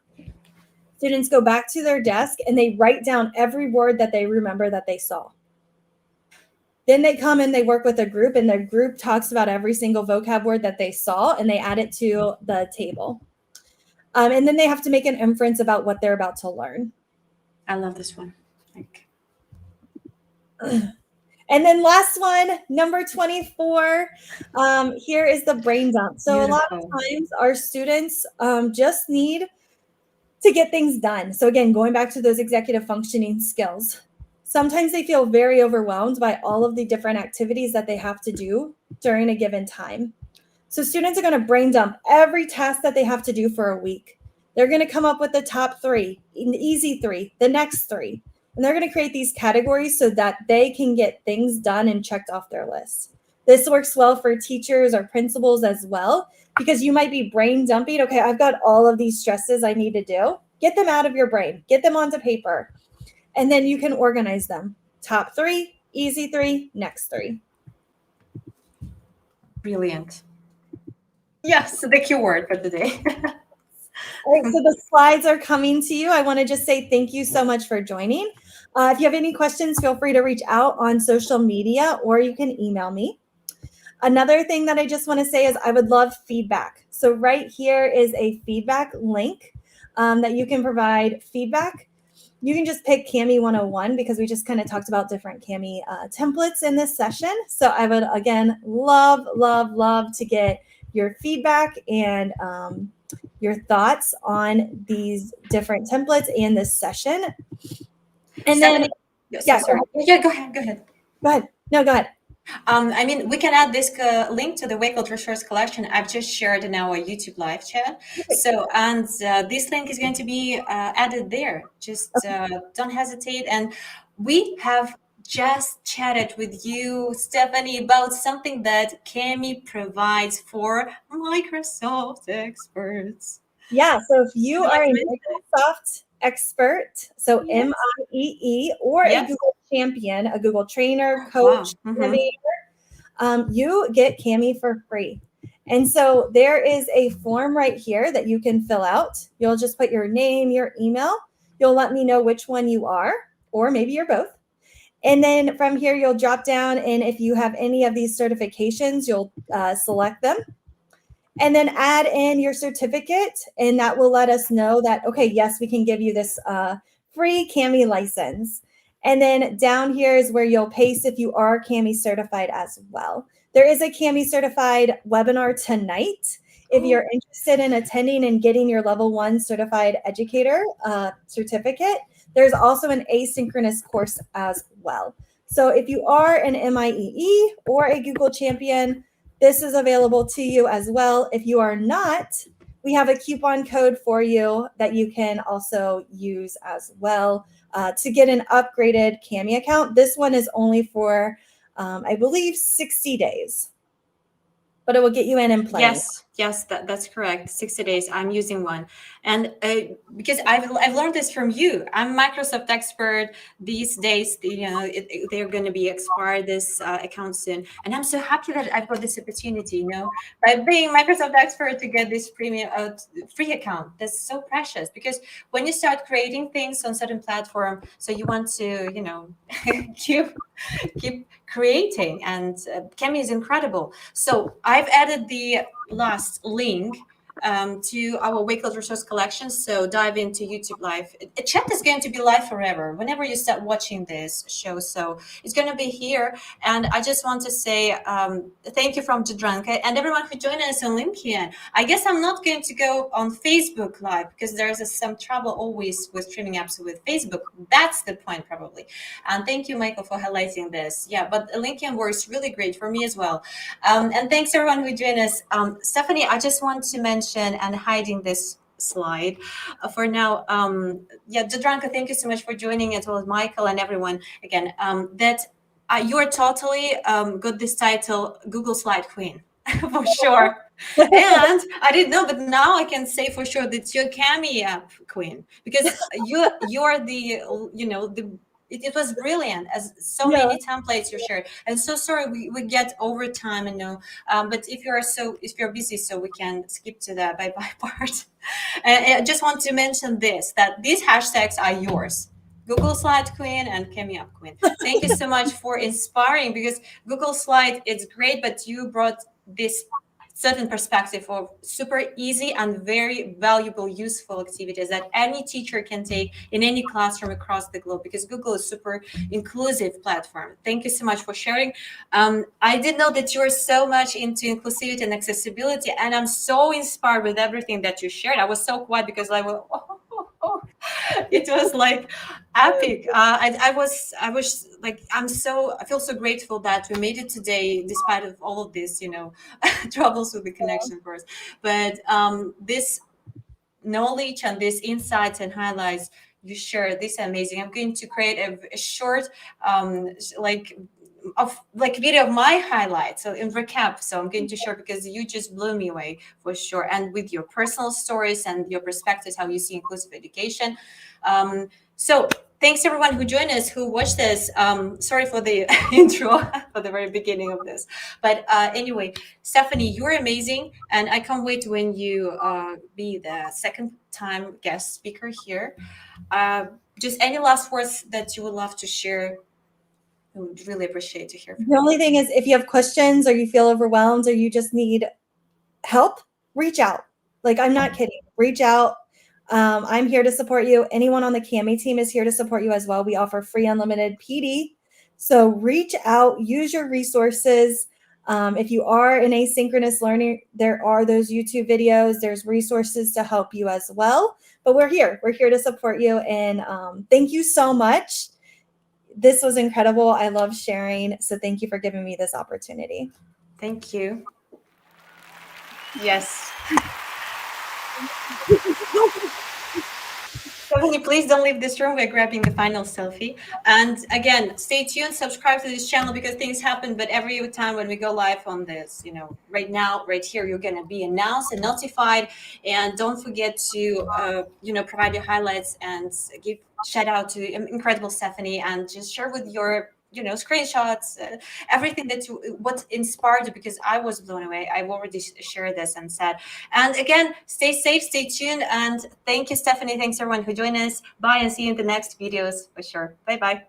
students go back to their desk and they write down every word that they remember that they saw. Then they come and they work with a group, and the group talks about every single vocab word that they saw, and they add it to the table. And then they have to make an inference about what they're about to learn. I love this one. Like, and then last one, number 24. Here is the brain dump. So a lot of times our students just need to get things done. So again, going back to those executive functioning skills, sometimes they feel very overwhelmed by all of the different activities that they have to do during a given time. So students are going to brain dump every task that they have to do for a week. They're going to come up with the top 3, the easy 3, the next 3. And they're going to create these categories so that they can get things done and checked off their list. This works well for teachers or principals as well, because you might be brain dumping. Okay, I've got all of these stresses I need to do. Get them out of your brain. Get them onto paper. And then you can organize them. Top 3, easy 3, next 3. Brilliant. Yes, the keyword for today. All right, so the slides are coming to you. I want to just say thank you so much for joining. If you have any questions, feel free to reach out on social media, or you can email me. Another thing that I just want to say is I would love feedback. So right here is a feedback link that you can provide feedback. You can just pick Kami 101 because we just kind of talked about different Kami templates in this session. So I would, again, love to get your feedback and your thoughts on these different templates and this session. And Stephanie, then, yeah, sorry. Yeah, go ahead. Go ahead. No, go ahead. I mean, we can add this link to the Wakefield Resource Collection. I've just shared in our YouTube live chat. So, and this link is going to be added there. Just don't hesitate. And we have just chatted with you, Stephanie, about something that Kami provides for Microsoft experts. Yeah, so if you are a Microsoft expert, so Yes. MIEE, or a Google champion, a Google trainer, coach, innovator, you get Kami for free. And so there is a form right here that you can fill out. You'll just put your name, your email. You'll let me know which one you are, or maybe you're both. And then from here, you'll drop down, and if you have any of these certifications, you'll select them. And then add in your certificate, and that will let us know that, okay, yes, we can give you this free Kami license. And then down here is where you'll paste if you are Kami certified as well. There is a Kami certified webinar tonight. If you're interested in attending and getting your level 1 certified educator certificate, there's also an asynchronous course as well. So if you are an MIEE or a Google champion, this is available to you as well. If you are not, we have a coupon code for you that you can also use as well to get an upgraded Kami account. This one is only for, I believe, 60 days. But it will get you in and playing. Yes, that's correct. 60 days. I'm using one. And because I've learned this from you. I'm Microsoft expert these days. You know, they're going to be expired this account soon. And I'm so happy that I've got this opportunity, you know, by being Microsoft expert to get this premium free account. That's so precious, because when you start creating things on certain platform, so you want to, you know, keep creating, and Kami is incredible. So I've added the last link to our Wakefield Resource Collection. So dive into YouTube Live. Chat is going to be live forever whenever you start watching this show. So it's going to be here. And I just want to say thank you from Jadranka and everyone who joined us on LinkedIn. I guess I'm not going to go on Facebook Live because there's some trouble always with streaming apps with Facebook. That's the point, probably. And thank you, Michael, for highlighting this. Yeah, but LinkedIn works really great for me as well. And thanks everyone who joined us. Stephanie, I just want to mention, and hiding this slide for now. Yeah, Jadranka, thank you so much for joining, as well as Michael and everyone again. That you are totally got this title, Google Slide Queen, for sure. And I didn't know, but now I can say for sure that you're Kami app queen, because you are the, you know, it was brilliant, as so Yeah. many templates you shared. And so sorry we get over time and no, but if you're busy, so we can skip to the bye bye part. And I just want to mention this, that these hashtags are yours. Google Slide Queen and Kemi Up Queen. Thank you so much for inspiring, because Google Slide, it's great, but you brought this certain perspective of super easy and very valuable, useful activities that any teacher can take in any classroom across the globe, because Google is super inclusive platform. Thank you so much for sharing. I did know that you're so much into inclusivity and accessibility, and I'm so inspired with everything that you shared. I was so quiet because I was, it was like epic. I was like, I feel so grateful that we made it today, despite of all of this, troubles with the connection first. But this knowledge and these insights and highlights you share, this amazing. I'm going to create a short like video of my highlights, so in recap, so I'm going to share, because you just blew me away for sure, and with your personal stories and your perspectives, how you see inclusive education. So thanks everyone who joined us, who watched this. Sorry for the intro for the very beginning of this, but anyway, Stephanie, you're amazing, and I can't wait when you be the second time guest speaker here. Just any last words that you would love to share? I would really appreciate to hear from The you. only thing is, if you have questions or you feel overwhelmed or you just need help, reach out. Like, I'm not kidding. Reach out. I'm here to support you. Anyone on the Cami team is here to support you as well. We offer free unlimited PD. So reach out, use your resources. If you are an asynchronous learner, there are those YouTube videos. There's resources to help you as well. But we're here. We're here to support you. And thank you so much. This was incredible. I love sharing. So thank you for giving me this opportunity. Thank you. Yes. Stephanie, please don't leave this room. We're grabbing the final selfie. And again, stay tuned, subscribe to this channel, because things happen. But every time when we go live on this, right now, right here, you're going to be announced and notified. And don't forget to, provide your highlights and give shout out to incredible Stephanie, and just share with your screenshots, everything what inspired you, because I was blown away. I've already shared this and said. And again, stay safe, stay tuned, and thank you, Stephanie. Thanks everyone who joined us. Bye, and see you in the next videos for sure. Bye bye.